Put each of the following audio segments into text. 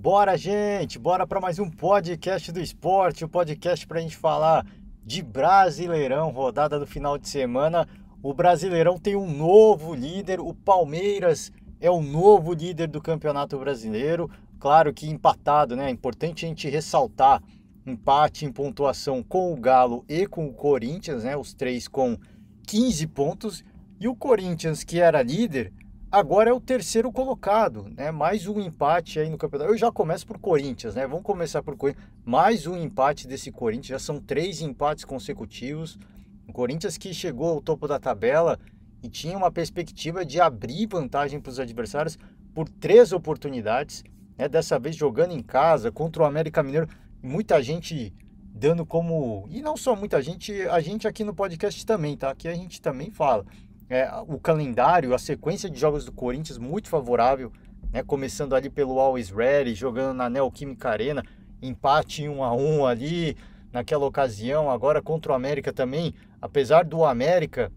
Bora, gente! Bora para mais um podcast do esporte, um podcast para a gente falar de Brasileirão, rodada do final de semana. O Brasileirão tem um novo líder, o Palmeiras é o novo líder do Campeonato Brasileiro. Claro que empatado, né? É importante a gente ressaltar empate em pontuação com o Galo e com o Corinthians, né? Os três com 15 pontos. E o Corinthians, que era líder, agora é o terceiro colocado, né? Mais um empate aí no campeonato. Eu já começo por Corinthians, né? Vamos começar por Corinthians. Mais um empate desse Corinthians, já são 3 empates consecutivos. O Corinthians que chegou ao topo da tabela e tinha uma perspectiva de abrir vantagem para os adversários por 3 oportunidades, né? Dessa vez jogando em casa contra o América Mineiro. Muita gente dando como. E não só muita gente, a gente aqui no podcast também, tá? Aqui a gente também fala o calendário, a sequência de jogos do Corinthians muito favorável, né? Começando ali pelo Always Ready, jogando na Neoquímica Arena, empate em 1-1 ali naquela ocasião, agora contra o América também, apesar do América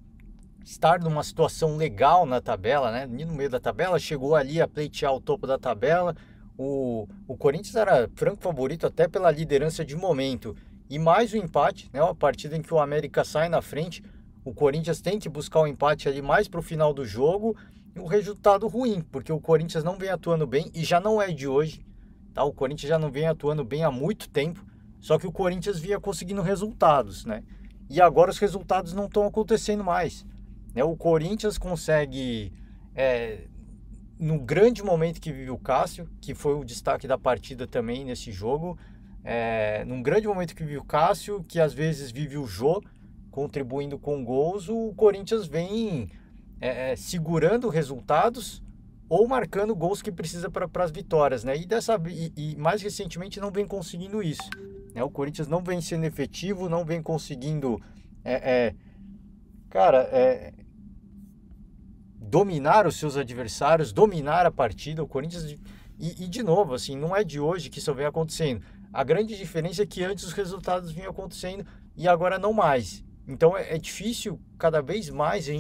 estar numa situação legal na tabela, né? No meio da tabela, chegou ali a pleitear o topo da tabela. O Corinthians era franco favorito até pela liderança de momento. E mais um empate, né? Uma partida em que o América sai na frente. O Corinthians tem que buscar o empate ali mais para o final do jogo. E um resultado ruim, porque o Corinthians não vem atuando bem e já não é de hoje. Tá? O Corinthians já não vem atuando bem há muito tempo. Só que o Corinthians vinha conseguindo resultados, né? E agora os resultados não estão acontecendo mais, né? O Corinthians consegue, no grande momento que vive o Cássio, que foi o destaque da partida também nesse jogo, num grande momento que vive o Cássio, que às vezes vive o Jô, contribuindo com gols, o Corinthians vem segurando resultados ou marcando gols que precisa para as vitórias, né? E mais recentemente não vem conseguindo isso, né? O Corinthians não vem sendo efetivo, não vem conseguindo, é, é, cara, dominar os seus adversários, dominar a partida. O Corinthians e de novo, assim, não é de hoje que isso vem acontecendo. A grande diferença é que antes os resultados vinham acontecendo e agora não mais. Então é difícil cada vez mais é,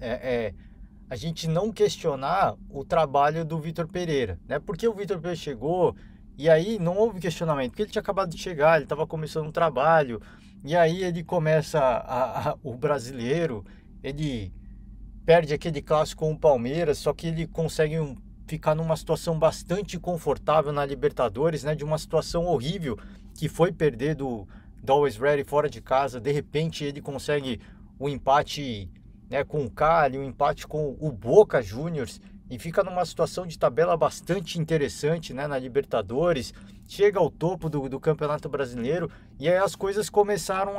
é, a gente não questionar o trabalho do Vitor Pereira, né? Porque o Vitor Pereira chegou e aí não houve questionamento, porque ele tinha acabado de chegar, ele estava começando um trabalho, e aí ele começa o brasileiro, ele perde aquele clássico com o Palmeiras, só que ele consegue ficar numa situação bastante confortável na Libertadores, né? De uma situação horrível que foi perder do Always Ready fora de casa. De repente ele consegue o empate, né, com o Cali, o empate com o Boca Juniors e fica numa situação de tabela bastante interessante, né, na Libertadores. Chega ao topo do Campeonato Brasileiro e aí as coisas começaram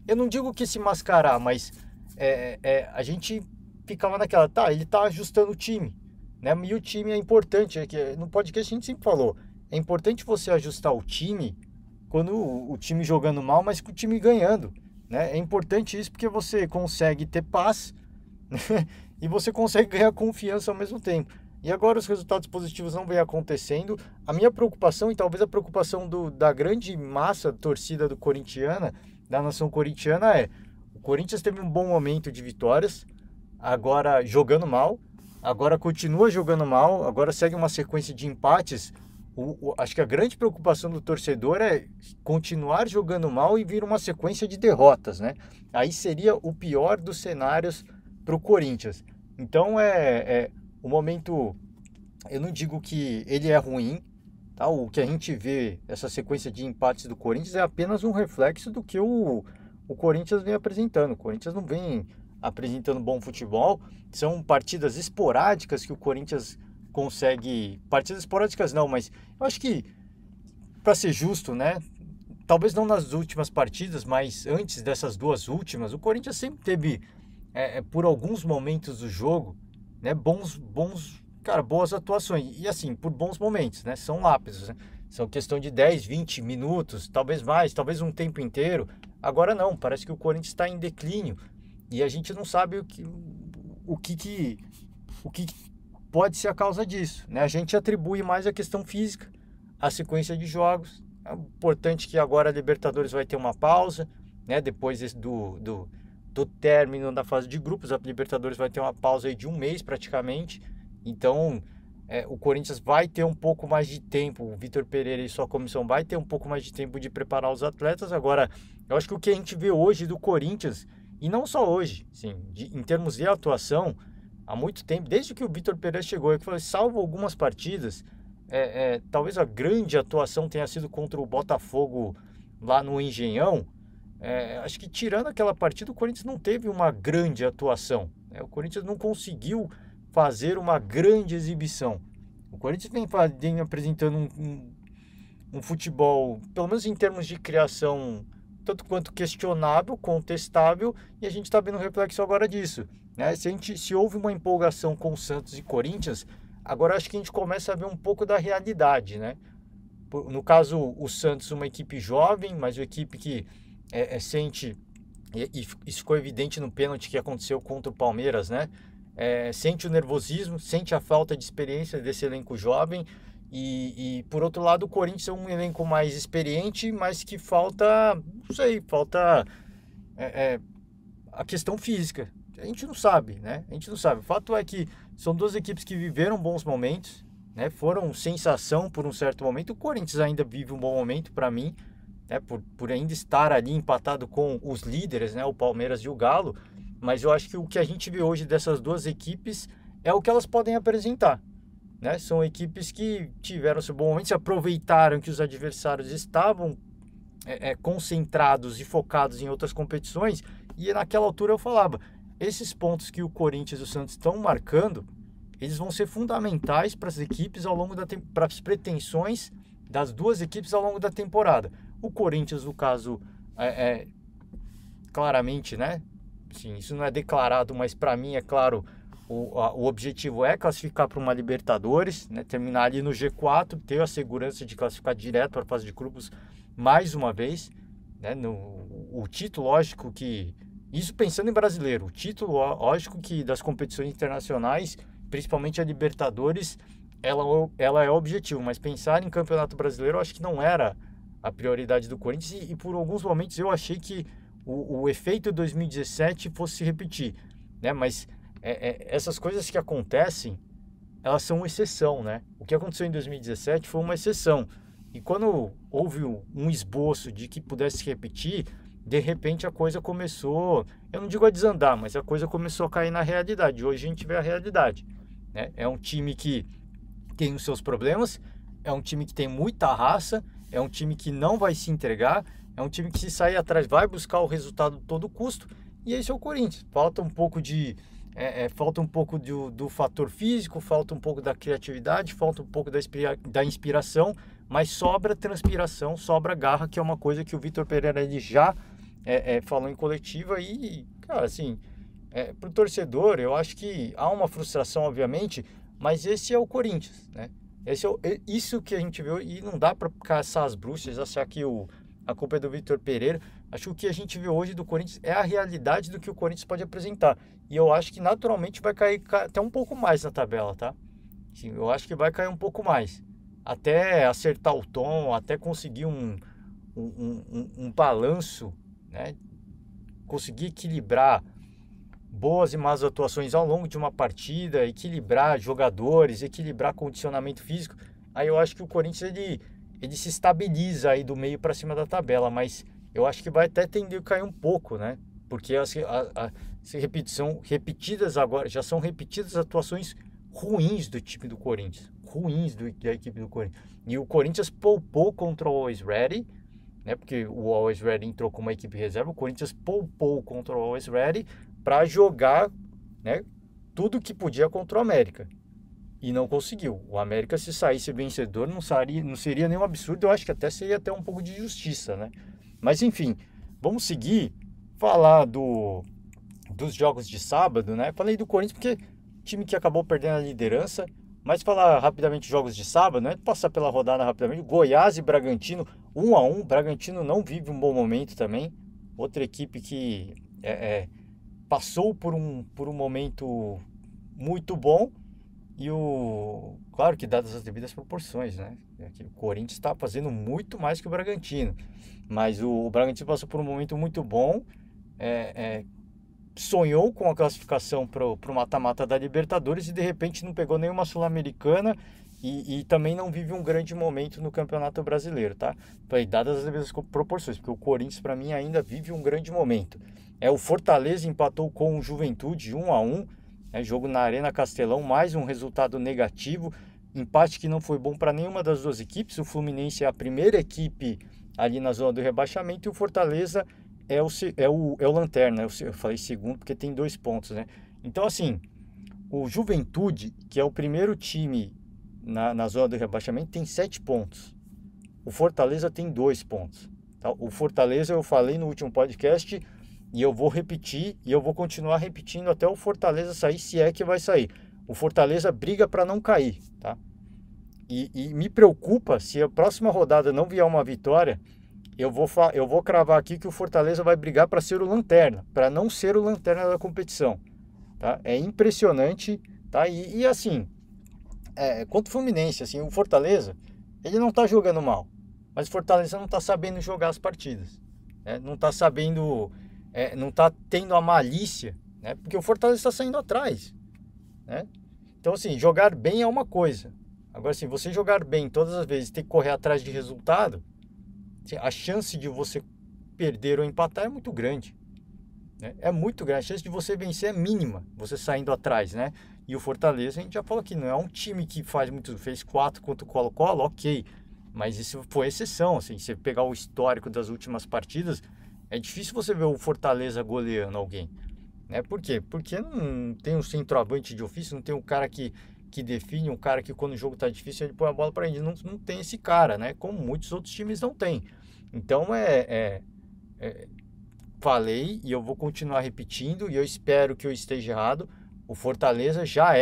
eu não digo que se mascarar, mas a gente ficava naquela, tá, ele tá ajustando o time, né? E o time é importante, no podcast a gente sempre falou, é importante você ajustar o time quando o time jogando mal, mas com o time ganhando, né? É importante isso porque você consegue ter paz, né? E você consegue ganhar confiança ao mesmo tempo. E agora os resultados positivos não vêm acontecendo. A minha preocupação, e talvez a preocupação da grande massa torcida do corintiana, da nação corintiana, o Corinthians teve um bom momento de vitórias, agora jogando mal, agora continua jogando mal, agora segue uma sequência de empates. Acho que a grande preocupação do torcedor é continuar jogando mal e vir uma sequência de derrotas, né? Aí seria o pior dos cenários para o Corinthians. Então o momento, eu não digo que ele é ruim, tá? O que a gente vê, essa sequência de empates do Corinthians é apenas um reflexo do que o Corinthians vem apresentando. O Corinthians não vem apresentando bom futebol, são partidas esporádicas que o Corinthians consegue. Partidas esporádicas não, mas eu acho que, para ser justo, né? Talvez não nas últimas partidas, mas antes dessas duas últimas, o Corinthians sempre teve, por alguns momentos do jogo, né, cara, boas atuações. E assim, por bons momentos, né? São lápides, né? São questão de 10, 20 minutos, talvez mais, talvez um tempo inteiro. Agora não, parece que o Corinthians está em declínio e a gente não sabe o que, o que pode ser a causa disso, né? A gente atribui mais a questão física, a sequência de jogos. É importante que agora a Libertadores vai ter uma pausa, né? Depois do término da fase de grupos, a Libertadores vai ter uma pausa aí de um mês praticamente. Então, o Corinthians vai ter um pouco mais de tempo, o Vitor Pereira e sua comissão vai ter um pouco mais de tempo de preparar os atletas. Agora, eu acho que o que a gente vê hoje do Corinthians, e não só hoje, sim, em termos de atuação, há muito tempo, desde que o Vitor Pereira chegou, eu falei, salvo algumas partidas, talvez a grande atuação tenha sido contra o Botafogo lá no Engenhão. Acho que tirando aquela partida, o Corinthians não teve uma grande atuação, né? O Corinthians não conseguiu fazer uma grande exibição. O Corinthians vem apresentando um futebol, pelo menos em termos de criação, tanto quanto questionável, contestável, e a gente está vendo o reflexo agora disso, né? Se houve uma empolgação com Santos e Corinthians, agora acho que a gente começa a ver um pouco da realidade, né? No caso, o Santos, uma equipe jovem, mas uma equipe que sente, e isso ficou evidente no pênalti que aconteceu contra o Palmeiras, né? Sente o nervosismo, sente a falta de experiência desse elenco jovem. E por outro lado, o Corinthians é um elenco mais experiente, mas que falta, não sei, falta a questão física. A gente não sabe, né? A gente não sabe. O fato é que são duas equipes que viveram bons momentos, né? Foram sensação por um certo momento. O Corinthians ainda vive um bom momento para mim, né? Por ainda estar ali empatado com os líderes, né? O Palmeiras e o Galo. Mas eu acho que o que a gente vê hoje dessas duas equipes é o que elas podem apresentar, né? São equipes que tiveram seu bom momento, se aproveitaram que os adversários estavam concentrados e focados em outras competições. E naquela altura eu falava, esses pontos que o Corinthians e o Santos estão marcando, eles vão ser fundamentais para as equipes ao longo para as pretensões das duas equipes ao longo da temporada. O Corinthians, no caso, claramente, né? Sim, isso não é declarado, mas para mim é claro, o objetivo é classificar para uma Libertadores, né? Terminar ali no G4, ter a segurança de classificar direto para a fase de grupos mais uma vez, né? O título, lógico que, isso pensando em brasileiro, o título, lógico que das competições internacionais, principalmente a Libertadores, ela é o objetivo, mas pensar em Campeonato Brasileiro eu acho que não era a prioridade do Corinthians e por alguns momentos eu achei que o efeito 2017 fosse se repetir, né? Mas essas coisas que acontecem, elas são uma exceção, né? O que aconteceu em 2017 foi uma exceção. E quando houve um esboço de que pudesse se repetir, de repente a coisa começou, eu não digo a desandar, mas a coisa começou a cair na realidade. Hoje a gente vê a realidade, né? É um time que tem os seus problemas, é um time que tem muita raça, é um time que não vai se entregar, é um time que se sair atrás vai buscar o resultado a todo custo, e esse é o Corinthians. Falta um pouco do fator físico, falta um pouco da criatividade, falta um pouco da inspiração, mas sobra transpiração, sobra garra, que é uma coisa que o Vitor Pereira ele já falou em coletiva e, cara, assim, pro torcedor, eu acho que há uma frustração, obviamente, mas esse é o Corinthians, né? Isso que a gente viu, e não dá para caçar as bruxas, achar que a culpa é do Vitor Pereira. Acho que o que a gente vê hoje do Corinthians é a realidade do que o Corinthians pode apresentar. E eu acho que naturalmente vai cair até um pouco mais na tabela, tá? Sim, eu acho que vai cair um pouco mais. Até acertar o tom, até conseguir um balanço, né? Conseguir equilibrar boas e más atuações ao longo de uma partida, equilibrar jogadores, equilibrar condicionamento físico. Aí eu acho que o Corinthians ele se estabiliza aí do meio para cima da tabela, mas eu acho que vai até tender a cair um pouco, né? Porque são repetidas agora, já são repetidas atuações ruins do time do Corinthians, ruins da equipe do Corinthians. E o Corinthians poupou contra o Always Ready, né? Porque o Always Ready entrou com uma equipe reserva, o Corinthians poupou contra o Always Ready para jogar, né, tudo que podia contra o América. E não conseguiu. O América, se saísse vencedor, não seria nenhum absurdo. Eu acho que até seria até um pouco de justiça, né? Mas enfim, vamos seguir, falar dos jogos de sábado, né? Falei do Corinthians porque time que acabou perdendo a liderança. Mas falar rapidamente de jogos de sábado, né? Passar pela rodada rapidamente. Goiás e Bragantino, 1-1. Bragantino não vive um bom momento também. Outra equipe que passou por um momento muito bom. E claro que dadas as devidas proporções, né? O Corinthians está fazendo muito mais que o Bragantino. Mas o Bragantino passou por um momento muito bom. sonhou com a classificação para o mata-mata da Libertadores e de repente não pegou nenhuma Sul-Americana e também não vive um grande momento no Campeonato Brasileiro, tá? Dadas as devidas proporções, porque o Corinthians para mim ainda vive um grande momento. O Fortaleza empatou com o Juventude 1-1, jogo na Arena Castelão, mais um resultado negativo, empate que não foi bom para nenhuma das duas equipes. O Fluminense é a primeira equipe ali na zona do rebaixamento e o Fortaleza é o lanterna. Eu falei segundo porque tem 2 pontos, né? Então, assim, o Juventude, que é o primeiro time na zona do rebaixamento, tem 7 pontos. O Fortaleza tem 2 pontos. Tá? O Fortaleza, eu falei no último podcast, e eu vou repetir, e eu vou continuar repetindo até o Fortaleza sair, se é que vai sair. O Fortaleza briga para não cair, tá? E me preocupa se a próxima rodada não vier uma vitória. Eu vou cravar aqui que o Fortaleza vai brigar para ser o lanterna, para não ser o lanterna da competição, tá? É impressionante, tá? E assim, contra o Fluminense, assim, o Fortaleza, ele não tá jogando mal, mas o Fortaleza não tá sabendo jogar as partidas, né? Não tá sabendo, não tá tendo a malícia, né? Porque o Fortaleza está saindo atrás, né? Então, assim, jogar bem é uma coisa. Agora, se você jogar bem todas as vezes e ter que correr atrás de resultado, a chance de você perder ou empatar é muito grande, né? É muito grande. A chance de você vencer é mínima, você saindo atrás, né? E o Fortaleza, a gente já falou aqui, não é um time que fez 4 contra o Colo-Colo, ok. Mas isso foi exceção, assim, se você pegar o histórico das últimas partidas, é difícil você ver o Fortaleza goleando alguém, né? Por quê? Porque não tem um centroavante de ofício, não tem um cara que define, um cara que quando o jogo tá difícil ele põe a bola para ele. Não tem esse cara, né? Como muitos outros times não tem. Então falei e eu vou continuar repetindo e eu espero que eu esteja errado. O Fortaleza já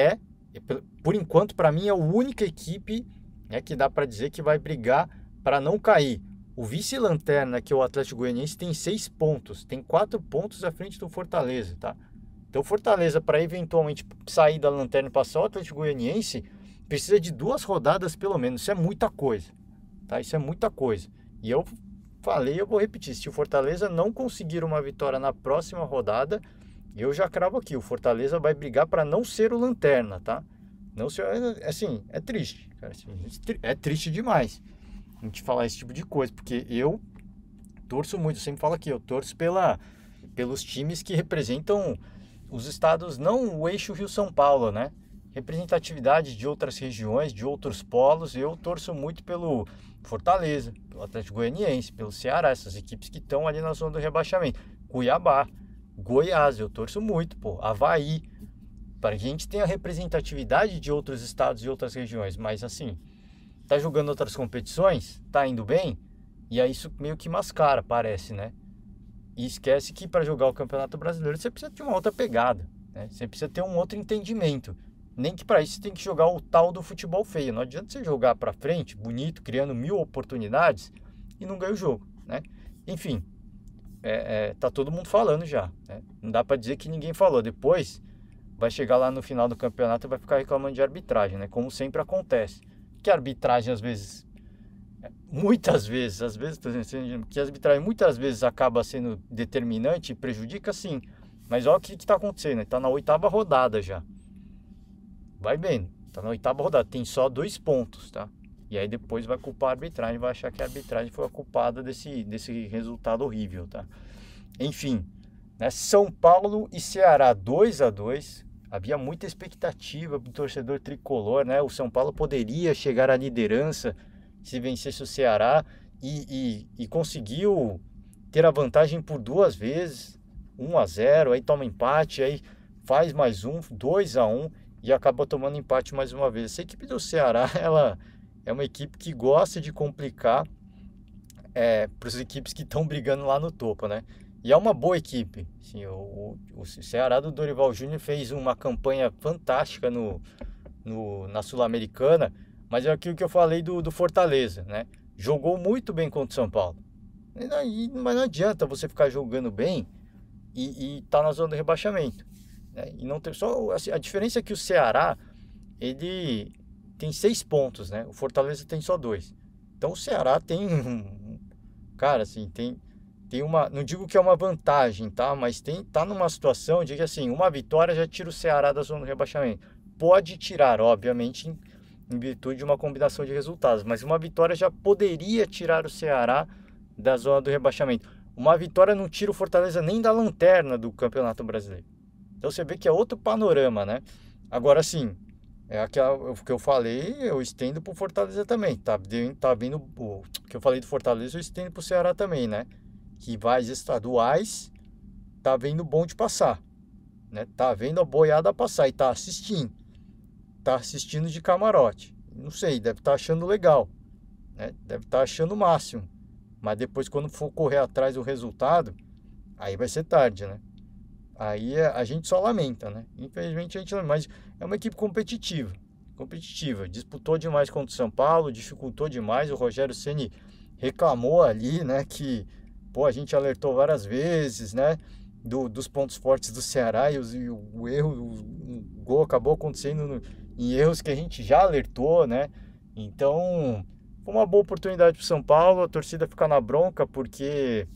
por enquanto, para mim, é a única equipe, né, que dá para dizer que vai brigar para não cair. O vice-lanterna, que é o Atlético Goianiense, tem 6 pontos, tem 4 pontos à frente do Fortaleza, tá? Então, o Fortaleza, para eventualmente sair da lanterna e passar o Atlético Goianiense, precisa de 2 rodadas pelo menos. Isso é muita coisa, tá? Isso é muita coisa. E eu falei, eu vou repetir, se o Fortaleza não conseguir uma vitória na próxima rodada, eu já cravo aqui, o Fortaleza vai brigar para não ser o lanterna, tá? Não ser, assim, é triste, cara, assim, é triste demais a gente falar esse tipo de coisa, porque eu torço muito, eu sempre falo aqui, eu torço pelos times que representam os estados, não o eixo Rio-São Paulo, né? Representatividade de outras regiões, de outros polos, eu torço muito pelo Fortaleza, pelo Atlético Goianiense, pelo Ceará, essas equipes que estão ali na zona do rebaixamento. Cuiabá, Goiás, eu torço muito, pô, Avaí, para que a gente tenha representatividade de outros estados e outras regiões, mas assim, tá jogando outras competições, tá indo bem, e aí isso meio que mascara, parece, né? E esquece que para jogar o Campeonato Brasileiro você precisa ter uma outra pegada, né? Você precisa ter um outro entendimento. Nem que para isso você tem que jogar o tal do futebol feio. Não adianta você jogar para frente, bonito, criando 1000 oportunidades e não ganha o jogo, né? Enfim, tá todo mundo falando já, né? Não dá para dizer que ninguém falou. Depois vai chegar lá no final do campeonato e vai ficar reclamando de arbitragem, né? Como sempre acontece. Que a arbitragem às vezes, muitas vezes, às vezes, que a arbitragem muitas vezes acaba sendo determinante e prejudica, sim. Mas olha o que está acontecendo, está na 8ª rodada já. Vai bem, está na 8ª rodada, tem só 2 pontos, tá? E aí depois vai culpar a arbitragem, vai achar que a arbitragem foi a culpada desse resultado horrível, tá? Enfim, né? São Paulo e Ceará 2-2. Havia muita expectativa do torcedor tricolor, né? O São Paulo poderia chegar à liderança se vencesse o Ceará e conseguiu ter a vantagem por 2 vezes, 1-0, aí toma empate, aí faz mais 2-1 e acaba tomando empate mais uma vez. Essa equipe do Ceará, ela é uma equipe que gosta de complicar para as equipes que estão brigando lá no topo, né? E é uma boa equipe. Assim, o Ceará do Dorival Júnior fez uma campanha fantástica na Sul-Americana, mas é aquilo que eu falei do Fortaleza, né? Jogou muito bem contra o São Paulo. Mas não adianta você ficar jogando bem e tá na zona do rebaixamento, né? E não tem só assim, a diferença é que o Ceará ele tem 6 pontos, né? O Fortaleza tem só 2. Então o Ceará tem cara assim, tem uma, não digo que é uma vantagem, tá? Mas tá numa situação de que assim, uma vitória já tira o Ceará da zona do rebaixamento. Pode tirar, obviamente, em virtude de uma combinação de resultados, mas uma vitória já poderia tirar o Ceará da zona do rebaixamento. Uma vitória não tira o Fortaleza nem da lanterna do Campeonato Brasileiro. Então você vê que é outro panorama, né? Agora sim, é aquela, o que eu falei, eu estendo pro Fortaleza também. Tá vindo o que eu falei do Fortaleza, eu estendo pro Ceará também, né? Rivais estaduais, tá vendo bom de passar, né? Tá vendo a boiada passar e tá assistindo. Tá assistindo de camarote. Não sei, deve estar achando legal, né? Deve estar achando o máximo. Mas depois, quando for correr atrás do resultado, aí vai ser tarde, né? Aí a gente só lamenta, né? Infelizmente a gente lamenta, mas é uma equipe competitiva. Competitiva. Disputou demais contra o São Paulo, dificultou demais. O Rogério Ceni reclamou ali, né? Que, pô, a gente alertou várias vezes, né? Dos pontos fortes do Ceará e o erro, o gol acabou acontecendo em erros que a gente já alertou, né? Então, foi uma boa oportunidade para o São Paulo. A torcida fica na bronca porque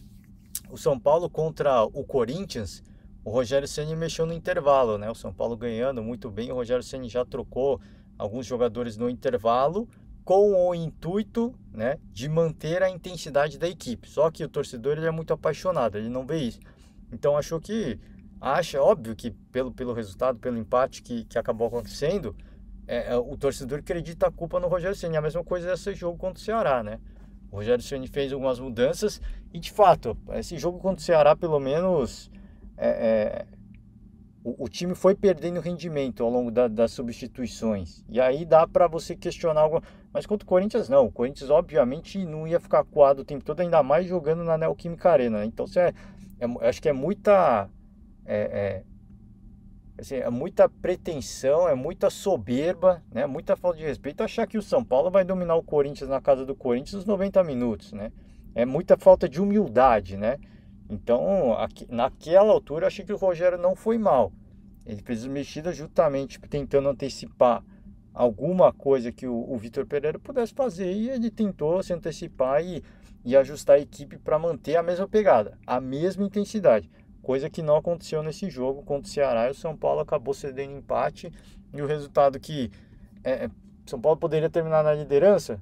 o São Paulo contra o Corinthians, o Rogério Ceni mexeu no intervalo, né? O São Paulo ganhando muito bem, o Rogério Ceni já trocou alguns jogadores no intervalo com o intuito, né, de manter a intensidade da equipe. Só que o torcedor ele é muito apaixonado, ele não vê isso. Então achou que acha óbvio que pelo resultado, pelo empate que acabou acontecendo, o torcedor acredita a culpa no Rogério Ceni. A mesma coisa desse jogo contra o Ceará, né? O Rogério Ceni fez algumas mudanças e, de fato, esse jogo contra o Ceará, pelo menos, é, é, o time foi perdendo rendimento ao longo das substituições. E aí dá para você questionar algo. Mas contra o Corinthians, não. O Corinthians, obviamente, não ia ficar coado o tempo todo, ainda mais jogando na Neoquímica Arena, né? Então, acho que é muita. É, é, assim, é muita pretensão, é muita soberba, né? Muita falta de respeito achar que o São Paulo vai dominar o Corinthians na casa do Corinthians nos 90 minutos, né? É muita falta de humildade, né? Então, naquela altura, eu achei que o Rogério não foi mal. Ele fez as mexidas justamente tentando antecipar alguma coisa que o Vitor Pereira pudesse fazer e ele tentou se antecipar e ajustar a equipe para manter a mesma pegada, a mesma intensidade. Coisa que não aconteceu nesse jogo contra o Ceará, e o São Paulo acabou cedendo empate e o resultado que São Paulo poderia terminar na liderança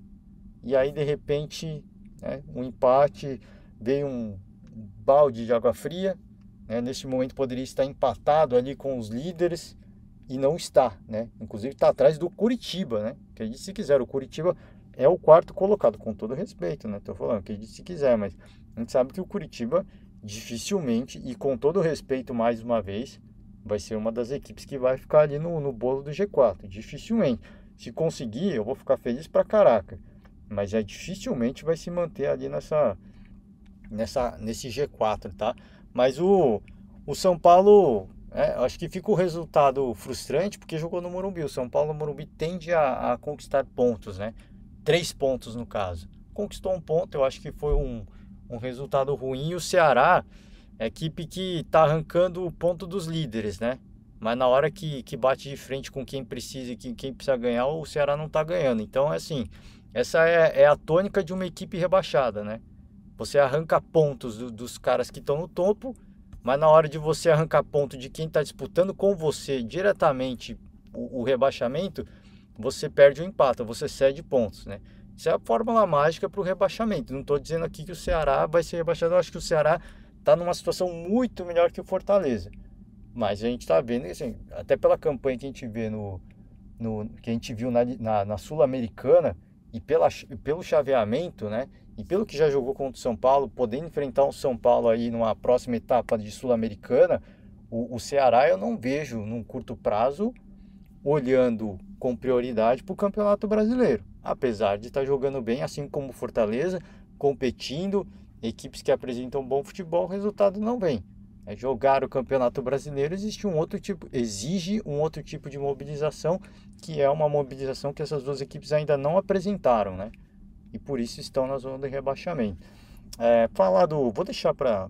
e aí de repente, né, um empate, veio um balde de água fria, né? Neste momento poderia estar empatado ali com os líderes e não está, né? Inclusive está atrás do Curitiba, né? Acredite se quiser, o Curitiba é o quarto colocado, com todo respeito, né? Tô falando, acredite se quiser, mas a gente sabe que o Curitiba dificilmente, e com todo respeito mais uma vez, vai ser uma das equipes que vai ficar ali no bolo do G4. Dificilmente. Se conseguir, eu vou ficar feliz pra caraca. Mas dificilmente vai se manter ali nesse G4, tá? Mas o São Paulo, acho que fica o resultado frustrante porque jogou no Morumbi. O São Paulo no Morumbi tende a conquistar pontos, né? 3 pontos no caso. Conquistou um ponto, eu acho que foi um resultado ruim. E o Ceará é a equipe que está arrancando o ponto dos líderes, né? Mas na hora que bate de frente com quem precisa e quem precisa ganhar, o Ceará não está ganhando. Então, assim, essa é a tônica de uma equipe rebaixada, né? Você arranca pontos dos caras que estão no topo, mas na hora de você arrancar ponto de quem está disputando com você diretamente o rebaixamento, você perde o empate, você cede pontos, né? Isso é a fórmula mágica para o rebaixamento. Não estou dizendo aqui que o Ceará vai ser rebaixado, eu acho que o Ceará está numa situação muito melhor que o Fortaleza. Mas a gente está vendo, assim, até pela campanha que a gente vê que a gente viu na Sul-Americana e pelo chaveamento, né? E pelo que já jogou contra o São Paulo, podendo enfrentar um São Paulo aí numa próxima etapa de Sul-Americana, o Ceará eu não vejo num curto prazo olhando com prioridade para o Campeonato Brasileiro. Apesar de estar jogando bem, assim como o Fortaleza, competindo, equipes que apresentam bom futebol, o resultado não vem. Jogar o Campeonato Brasileiro exige um outro tipo de mobilização, que é uma mobilização que essas duas equipes ainda não apresentaram, né? E por isso estão na zona de rebaixamento. Vou deixar para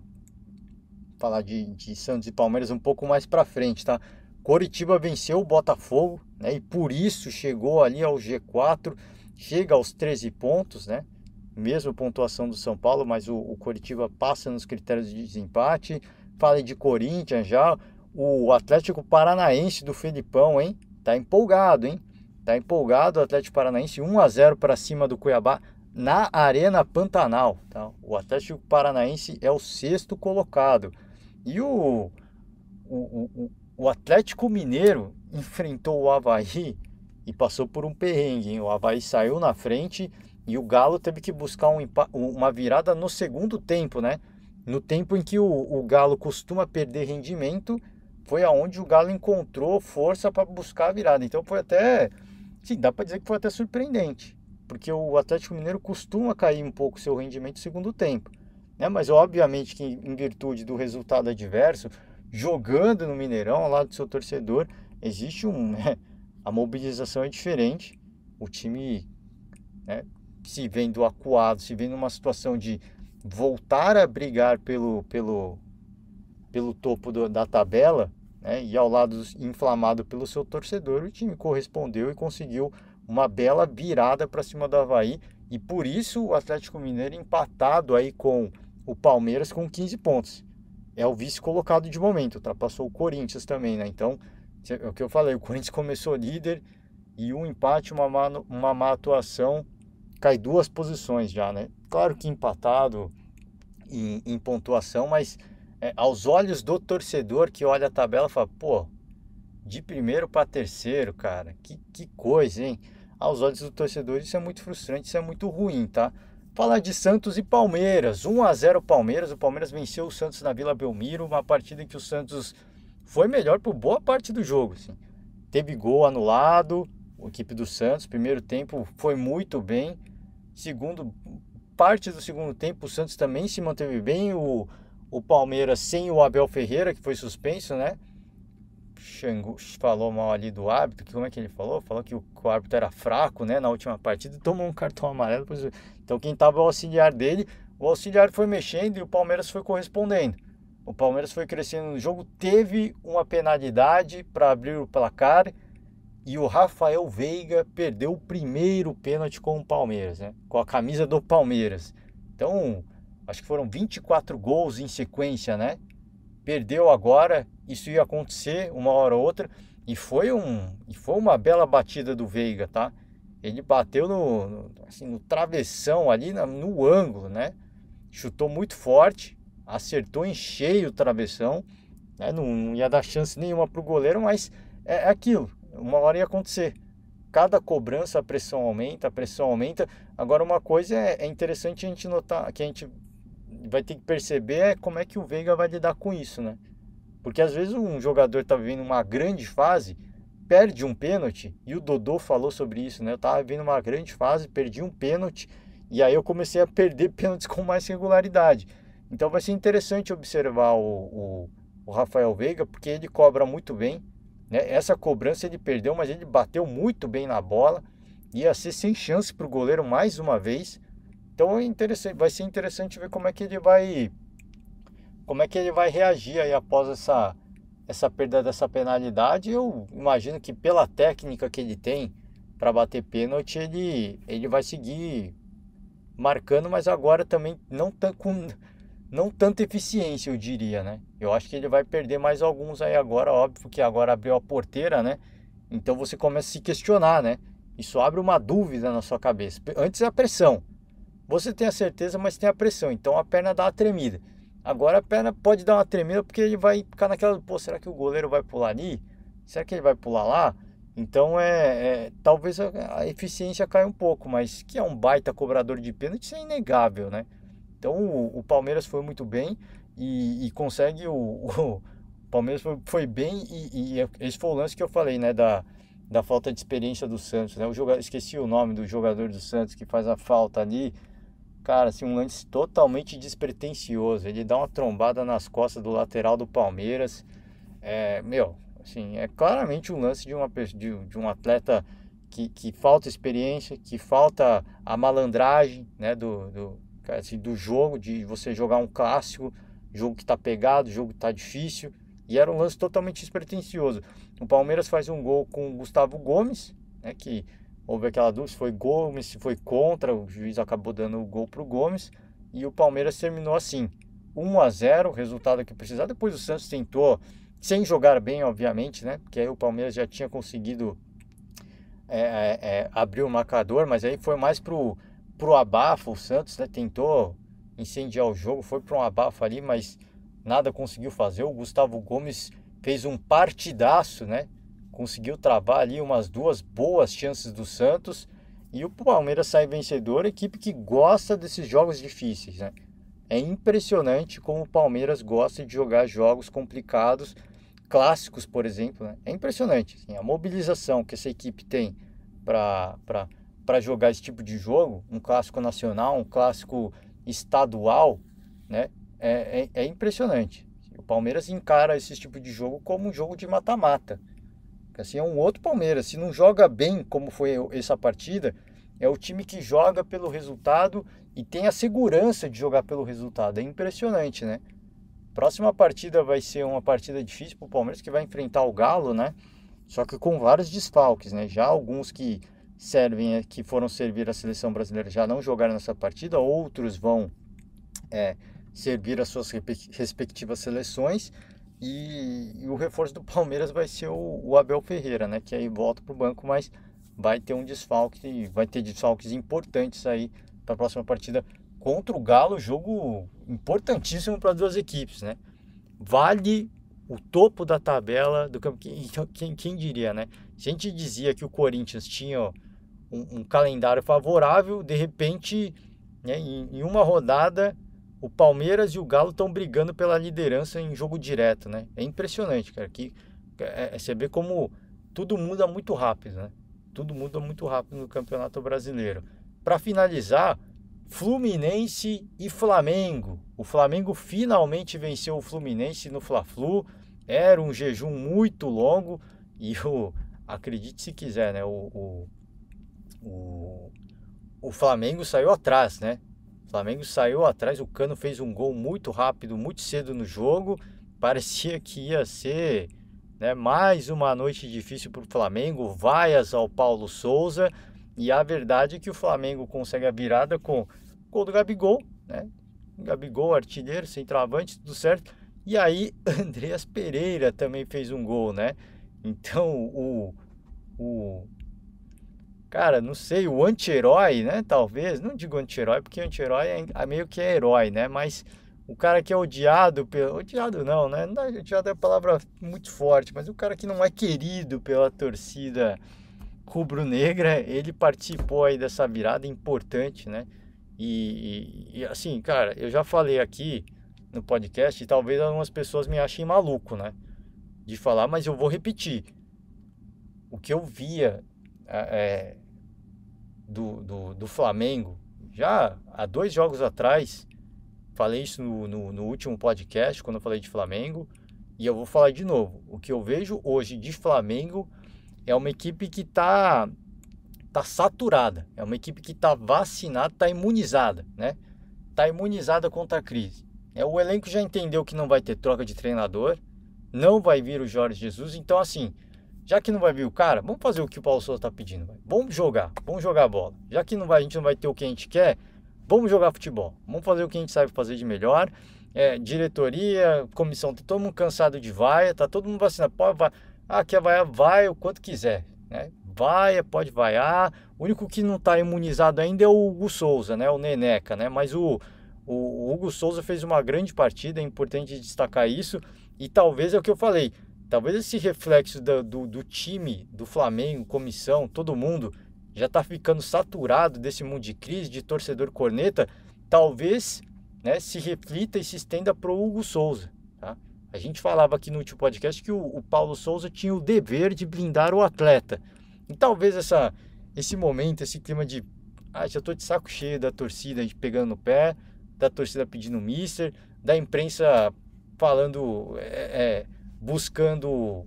falar de Santos e Palmeiras um pouco mais para frente, tá? Coritiba venceu o Botafogo, né? E por isso chegou ali ao G4, chega aos 13 pontos, né? mesma pontuação do São Paulo, mas o Coritiba passa nos critérios de desempate. Falei de Corinthians já, o Atlético Paranaense do Felipão, hein? Tá empolgado, hein? Tá empolgado o Atlético Paranaense, 1-0 para cima do Cuiabá na Arena Pantanal, tá? O Atlético Paranaense é o sexto colocado. E o Atlético Mineiro enfrentou o Avaí e passou por um perrengue, hein? O Avaí saiu na frente e o Galo teve que buscar uma virada no segundo tempo, né? No tempo em que o Galo costuma perder rendimento, foi aonde o Galo encontrou força para buscar a virada. Então foi até, sim, dá para dizer que foi até surpreendente, porque o Atlético Mineiro costuma cair um pouco seu rendimento no segundo tempo, né? Mas obviamente que em virtude do resultado adverso, jogando no Mineirão, ao lado do seu torcedor, existe né, a mobilização é diferente. O time, né, se vendo acuado, se vendo numa situação de voltar a brigar pelo topo da tabela, né, e ao lado inflamado pelo seu torcedor, o time correspondeu e conseguiu uma bela virada para cima do Avaí, e por isso o Atlético Mineiro empatado aí com o Palmeiras com 15 pontos. É o vice colocado de momento, ultrapassou o Corinthians também, né? Então, é o que eu falei, o Corinthians começou líder e um empate, uma má atuação, cai 2 posições já, né? Claro que empatado em pontuação, mas aos olhos do torcedor que olha a tabela, fala, pô, de primeiro para terceiro, cara, que coisa, hein? Aos olhos do torcedor isso é muito frustrante, isso é muito ruim, tá? Falar de Santos e Palmeiras, 1-0 Palmeiras, o Palmeiras venceu o Santos na Vila Belmiro, uma partida em que o Santos foi melhor por boa parte do jogo, assim. Teve gol anulado, a equipe do Santos, primeiro tempo foi muito bem, parte do segundo tempo o Santos também se manteve bem, o Palmeiras sem o Abel Ferreira, que foi suspenso, né? Xangu falou mal ali do árbitro, que como é que ele falou? Falou que o árbitro era fraco, né, na última partida, tomou um cartão amarelo. Então quem estava o auxiliar dele, o auxiliar foi mexendo e o Palmeiras foi correspondendo. O Palmeiras foi crescendo no jogo, teve uma penalidade para abrir o placar e o Rafael Veiga perdeu o primeiro pênalti com o Palmeiras, né, com a camisa do Palmeiras. Então, acho que foram 24 gols em sequência, né? Perdeu agora, isso ia acontecer uma hora ou outra, e foi uma bela batida do Veiga, tá? Ele bateu no travessão ali, no ângulo, né? Chutou muito forte, acertou em cheio o travessão, né? Não ia dar chance nenhuma pro goleiro, mas é aquilo, uma hora ia acontecer. Cada cobrança a pressão aumenta, Agora uma coisa é interessante a gente notar, que a gente vai ter que perceber como é que o Veiga vai lidar com isso, né? Porque às vezes um jogador tá vivendo uma grande fase, perde um pênalti, e o Dodô falou sobre isso, né? Eu tava vivendo uma grande fase, perdi um pênalti, e aí eu comecei a perder pênaltis com mais regularidade. Então vai ser interessante observar o Rafael Veiga, porque ele cobra muito bem, né? Essa cobrança ele perdeu, mas ele bateu muito bem na bola, ia ser sem chance para o goleiro mais uma vez. Então vai ser interessante ver como é que ele vai reagir aí após essa perda dessa penalidade. Eu imagino que pela técnica que ele tem para bater pênalti, ele vai seguir marcando, mas agora também com não tanta eficiência, eu diria, né? Eu acho que ele vai perder mais alguns aí agora, óbvio que agora abriu a porteira, né? Então você começa a se questionar, né? Isso abre uma dúvida na sua cabeça. Antes é a pressão. Você tem a certeza, mas tem a pressão. Então a perna dá uma tremida. Agora a perna pode dar uma tremida porque ele vai ficar naquela... Pô, será que o goleiro vai pular ali? Será que ele vai pular lá? Então talvez a eficiência caia um pouco, mas que é um baita cobrador de pênalti, isso é inegável, né? Então o Palmeiras foi muito bem e consegue... O Palmeiras foi bem e esse foi o lance que eu falei, né? Da falta de experiência do Santos, né? Esqueci o nome do jogador do Santos que faz a falta ali. Cara, assim, um lance totalmente despretensioso. Ele dá uma trombada nas costas do lateral do Palmeiras. Assim, é claramente um lance de um atleta que falta experiência, que falta a malandragem, né, do jogo, de você jogar um clássico, jogo que tá pegado, jogo que tá difícil. E era um lance totalmente despretensioso. O Palmeiras faz um gol com o Gustavo Gomes, né, que houve aquela dúvida se foi Gomes, se foi contra, o juiz acabou dando o gol pro Gomes, e o Palmeiras terminou assim, 1-0, resultado que precisava. Depois o Santos tentou, sem jogar bem, obviamente, né? Porque aí o Palmeiras já tinha conseguido abrir o marcador, mas aí foi mais pro abafo. O Santos, né, tentou incendiar o jogo, foi para um abafo ali, mas nada conseguiu fazer. O Gustavo Gomes fez um partidaço, né? Conseguiu travar ali umas duas boas chances do Santos e o Palmeiras sai vencedor, equipe que gosta desses jogos difíceis, né? É impressionante como o Palmeiras gosta de jogar jogos complicados, clássicos, por exemplo, né? É impressionante, assim, a mobilização que essa equipe tem para jogar esse tipo de jogo, um clássico nacional, um clássico estadual, né? É impressionante. O Palmeiras encara esse tipo de jogo como um jogo de mata-mata. Assim, é um outro Palmeiras. Se não joga bem como foi essa partida, é o time que joga pelo resultado e tem a segurança de jogar pelo resultado. É impressionante, né? Próxima partida vai ser uma partida difícil para o Palmeiras, que vai enfrentar o Galo, né? Só que com vários desfalques, né? Já alguns que servem, que foram servir a seleção brasileira já não jogaram nessa partida, outros vão servir as suas respectivas seleções. E o reforço do Palmeiras vai ser o Abel Ferreira, né? Que aí volta para o banco, mas vai ter um desfalque, vai ter desfalques importantes aí para a próxima partida contra o Galo, jogo importantíssimo para duas equipes, né? Vale o topo da tabela do campeonato. Quem diria, né? Se a gente dizia que o Corinthians tinha um calendário favorável, de repente, né, em uma rodada, o Palmeiras e o Galo estão brigando pela liderança em jogo direto, né? É impressionante, cara, que você vê como tudo muda muito rápido, né? Tudo muda muito rápido no Campeonato Brasileiro. Para finalizar, Fluminense e Flamengo. O Flamengo finalmente venceu o Fluminense no Fla-Flu. Era um jejum muito longo e acredite se quiser, né? O Flamengo saiu atrás, né? O Flamengo saiu atrás, o Cano fez um gol muito rápido, muito cedo no jogo. Parecia que ia ser, né, mais uma noite difícil para o Flamengo. Vaias ao Paulo Souza. E a verdade é que o Flamengo consegue a virada com o gol do Gabigol, né? Gabigol, artilheiro, centroavante, tudo certo. E aí, Andreas Pereira também fez um gol, né? Então, cara, não sei, o anti-herói, né? Talvez, não digo anti-herói, porque anti-herói meio que é herói, né? Mas o cara que é odiado pelo. Odiado não, né? Não, odiado é uma palavra muito forte, mas o cara que não é querido pela torcida rubro-negra, ele participou aí dessa virada importante, né? E assim, cara, eu já falei aqui no podcast e talvez algumas pessoas me achem maluco, né? De falar, mas eu vou repetir. O que eu via do Flamengo, já há 2 jogos atrás, falei isso no último podcast, quando eu falei de Flamengo, e eu vou falar de novo. O que eu vejo hoje de Flamengo é uma equipe que tá saturada, é uma equipe que tá vacinada, tá imunizada, né? Tá imunizada contra a crise. O elenco já entendeu que não vai ter troca de treinador, não vai vir o Jorge Jesus, então assim, já que não vai vir o cara, vamos fazer o que o Paulo Souza tá pedindo, vamos jogar bola. Já que a gente não vai ter o que a gente quer, vamos jogar futebol, vamos fazer o que a gente sabe fazer de melhor. Diretoria, comissão, tá todo mundo cansado de vaia, tá todo mundo vacinado, pode vai. Quer vaiar, vai o quanto quiser, né? Vaia, pode vaiar. O único que não está imunizado ainda é o Hugo Souza, né? O Neneca, né? Mas o Hugo Souza fez uma grande partida, é importante destacar isso. E talvez é o que eu falei, talvez esse reflexo do time, do Flamengo, comissão, todo mundo, já está ficando saturado desse mundo de crise, de torcedor corneta, talvez, né, se reflita e se estenda para o Hugo Souza, tá? A gente falava aqui no último podcast que o Paulo Souza tinha o dever de blindar o atleta. E talvez esse momento, esse clima de já estou de saco cheio da torcida pegando no pé, da torcida pedindo mister, da imprensa falando, buscando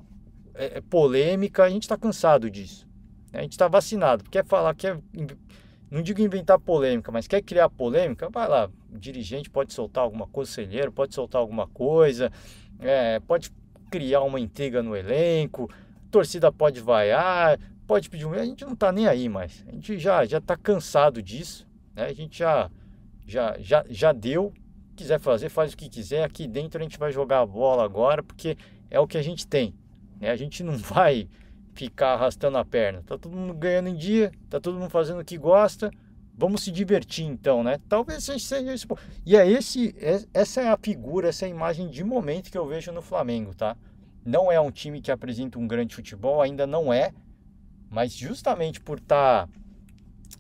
polêmica, a gente está cansado disso. A gente está vacinado, quer falar, não digo inventar polêmica, mas quer criar polêmica, vai lá, o dirigente pode soltar alguma coisa, o conselheiro pode soltar alguma coisa, pode criar uma intriga no elenco, a torcida pode vaiar, pode pedir a gente não tá nem aí mais. A gente já tá cansado disso, né? A gente já deu. Quiser fazer, faz o que quiser. Aqui dentro a gente vai jogar a bola agora, porque é o que a gente tem, né? A gente não vai ficar arrastando a perna. Tá todo mundo ganhando em dia, tá todo mundo fazendo o que gosta. Vamos se divertir então, né? Talvez seja isso. E essa é a figura, essa é a imagem de momento que eu vejo no Flamengo, tá? Não é um time que apresenta um grande futebol, ainda não é, mas justamente por estar,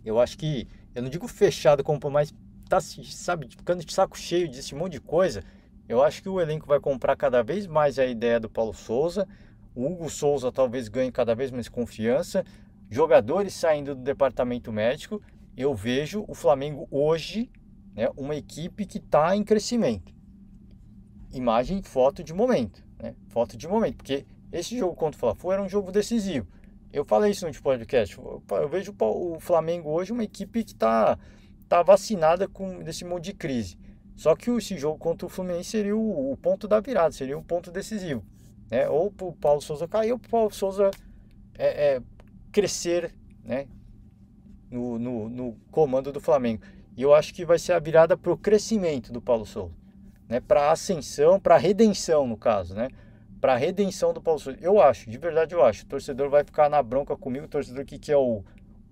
eu acho que, eu não digo fechado como, mas tá, sabe, ficando de saco cheio desse monte de coisa. Eu acho que o elenco vai comprar cada vez mais a ideia do Paulo Souza. O Hugo Souza talvez ganhe cada vez mais confiança. Jogadores saindo do departamento médico. Eu vejo o Flamengo hoje, né, uma equipe que está em crescimento. Imagem, foto de momento, né? Foto de momento, porque esse jogo contra o Fla-Flu era um jogo decisivo. Eu falei isso no podcast. Eu vejo o Flamengo hoje uma equipe que tá vacinada com desse monte de crise. Só que esse jogo contra o Fluminense seria o ponto da virada, seria um ponto decisivo, né? Ou o Paulo Souza cair, ou o Paulo Souza crescer, né? No comando do Flamengo. E eu acho que vai ser a virada para o crescimento do Paulo Souza, né? Para a ascensão, para a redenção, no caso, né? Para a redenção do Paulo Souza. Eu acho, de verdade eu acho. O torcedor vai ficar na bronca comigo, o torcedor que é o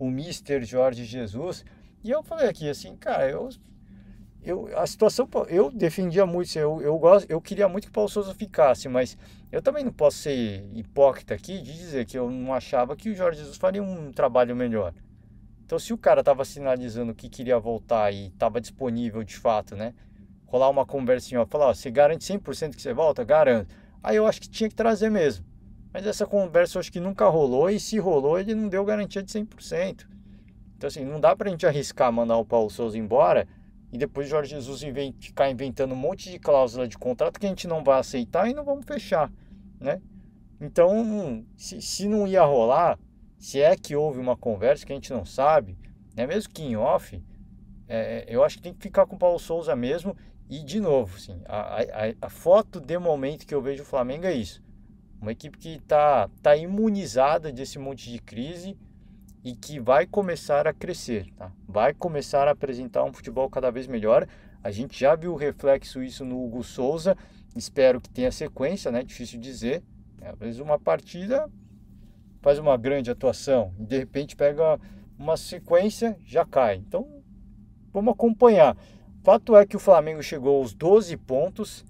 Mister Jorge Jesus. E eu falei aqui assim, cara, a situação, eu defendia muito, eu queria muito que o Paulo Souza ficasse, mas eu também não posso ser hipócrita aqui de dizer que eu não achava que o Jorge Jesus faria um trabalho melhor. Então, se o cara estava sinalizando que queria voltar e estava disponível de fato, né? Rolar uma conversinha, ó, falar, ó, você garante 100% que você volta? Garanto. Aí eu acho que tinha que trazer mesmo. Mas essa conversa eu acho que nunca rolou, e se rolou, ele não deu garantia de 100%. Então, assim, não dá pra gente arriscar mandar o Paulo Souza embora e depois o Jorge Jesus ficar inventando um monte de cláusula de contrato que a gente não vai aceitar e não vamos fechar, né? Então, se não ia rolar, se é que houve uma conversa que a gente não sabe, né? Mesmo que em off, eu acho que tem que ficar com o Paulo Souza mesmo. E de novo, assim, a foto de momento que eu vejo o Flamengo é isso. Uma equipe que tá imunizada desse monte de crise e que vai começar a crescer, tá? Vai começar a apresentar um futebol cada vez melhor. A gente já viu o reflexo isso no Hugo Souza. Espero que tenha sequência, né? Difícil dizer. Às vezes uma partida faz uma grande atuação e de repente pega uma sequência, já cai. Então, vamos acompanhar. Fato é que o Flamengo chegou aos 12 pontos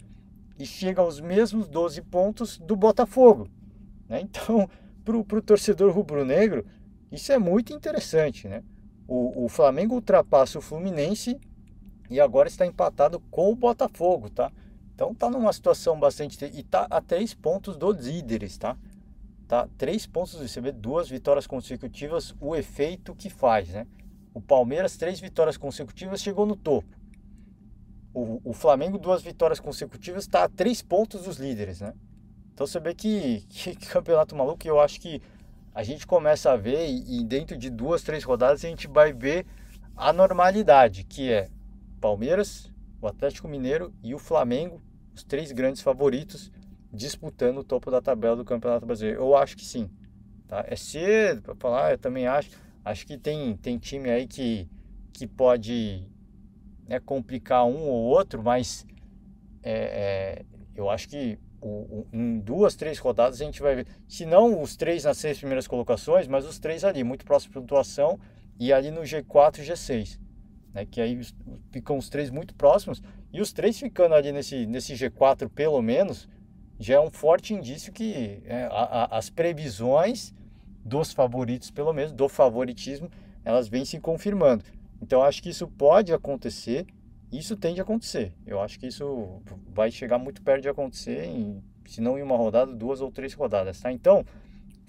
e chega aos mesmos 12 pontos do Botafogo, né? Então, para o torcedor rubro-negro, isso é muito interessante, né? O Flamengo ultrapassa o Fluminense e agora está empatado com o Botafogo, tá? Então tá numa situação bastante... E tá a 3 pontos dos líderes, tá? Tá 3 pontos, você vê 2 vitórias consecutivas, o efeito que faz, né? O Palmeiras, 3 vitórias consecutivas, chegou no topo. O Flamengo, 2 vitórias consecutivas, está a 3 pontos dos líderes, né? Então você vê que campeonato maluco. Eu acho que a gente começa a ver, e dentro de 2, 3 rodadas a gente vai ver a normalidade, que é Palmeiras, o Atlético Mineiro e o Flamengo, os 3 grandes favoritos, disputando o topo da tabela do Campeonato Brasileiro. Eu acho que sim, tá? É cedo para falar, eu também acho que tem time aí que pode, né, complicar um ou outro, mas eu acho que em 2, 3 rodadas a gente vai ver, se não os 3 nas 6 primeiras colocações, mas os 3 ali, muito próximo de pontuação, e ali no G4 e G6, né, que aí ficam os 3 muito próximos, e os 3 ficando ali nesse G4 pelo menos, já é um forte indício que as previsões dos favoritos, pelo menos, do favoritismo, elas vêm se confirmando. Então, acho que isso pode acontecer, isso tende a acontecer. Eu acho que isso vai chegar muito perto de acontecer, se não em uma rodada, 2 ou 3 rodadas, tá? Então,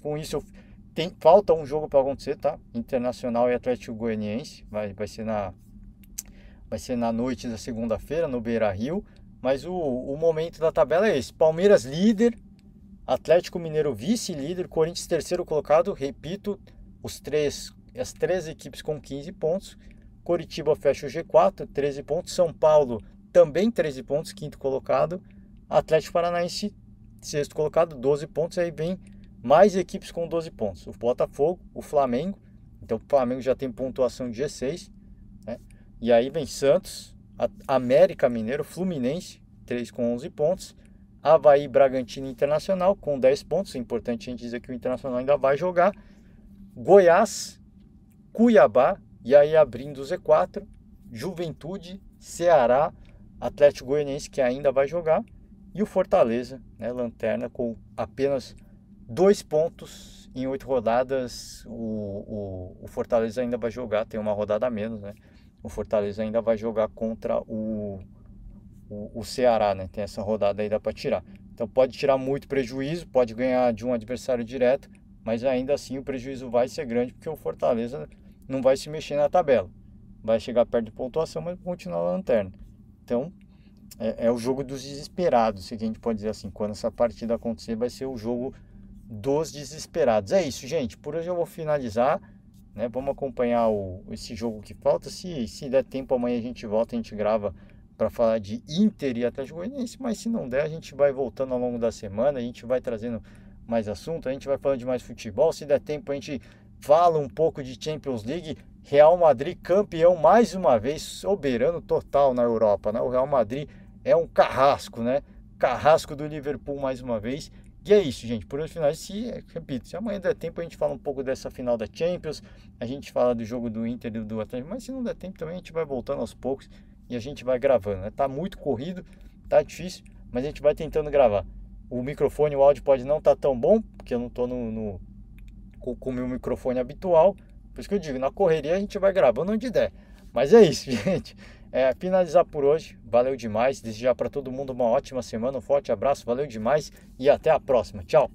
com isso, falta um jogo para acontecer, tá? Internacional e Atlético Goianiense, vai ser na noite da segunda-feira, no Beira-Rio, mas o momento da tabela é esse: Palmeiras líder, Atlético Mineiro vice-líder, Corinthians terceiro colocado, repito, as 3 equipes com 15 pontos, Coritiba fecha o G4, 13 pontos, São Paulo também 13 pontos, quinto colocado, Atlético Paranaense sexto colocado, 12 pontos, aí vem mais equipes com 12 pontos. O Botafogo, o Flamengo, então o Flamengo já tem pontuação de G6, né? E aí vem Santos, América Mineiro, Fluminense, 3 com 11 pontos, Avaí, Bragantino e Internacional com 10 pontos, é importante a gente dizer que o Internacional ainda vai jogar, Goiás, Cuiabá, e aí abrindo o Z4, Juventude, Ceará, Atlético Goianiense que ainda vai jogar, e o Fortaleza, né, lanterna com apenas 2 pontos em 8 rodadas. O Fortaleza ainda vai jogar, tem uma rodada a menos, né? O Fortaleza ainda vai jogar contra o Ceará, né? Tem essa rodada aí, dá para tirar. Então pode tirar muito prejuízo, pode ganhar de um adversário direto, mas ainda assim o prejuízo vai ser grande, porque o Fortaleza não vai se mexer na tabela. Vai chegar perto de pontuação, mas continuar na lanterna. Então, é o jogo dos desesperados, se a gente pode dizer assim. Quando essa partida acontecer, vai ser o jogo dos desesperados. É isso, gente. Por hoje eu vou finalizar, né? Vamos acompanhar esse jogo que falta. Se der tempo, amanhã a gente volta, a gente grava para falar de Inter e Atlético Goianiense. Mas se não der, a gente vai voltando ao longo da semana, a gente vai trazendo mais assunto, a gente vai falando de mais futebol. Se der tempo, a gente fala um pouco de Champions League. Real Madrid campeão mais uma vez, soberano total na Europa, né? O Real Madrid é um carrasco, né? Carrasco do Liverpool mais uma vez. E é isso, gente. Por hoje, repito, se amanhã der tempo, a gente fala um pouco dessa final da Champions, a gente fala do jogo do Inter e do Atlético, mas se não der tempo também, a gente vai voltando aos poucos e a gente vai gravando, né? Tá muito corrido, tá difícil, mas a gente vai tentando gravar. O microfone, o áudio pode não estar tão bom, porque eu não tô com o meu microfone habitual. Por isso que eu digo, na correria a gente vai gravando onde der. Mas é isso, gente. Finalizar por hoje. Valeu demais. Desejar para todo mundo uma ótima semana. Um forte abraço. Valeu demais e até a próxima. Tchau.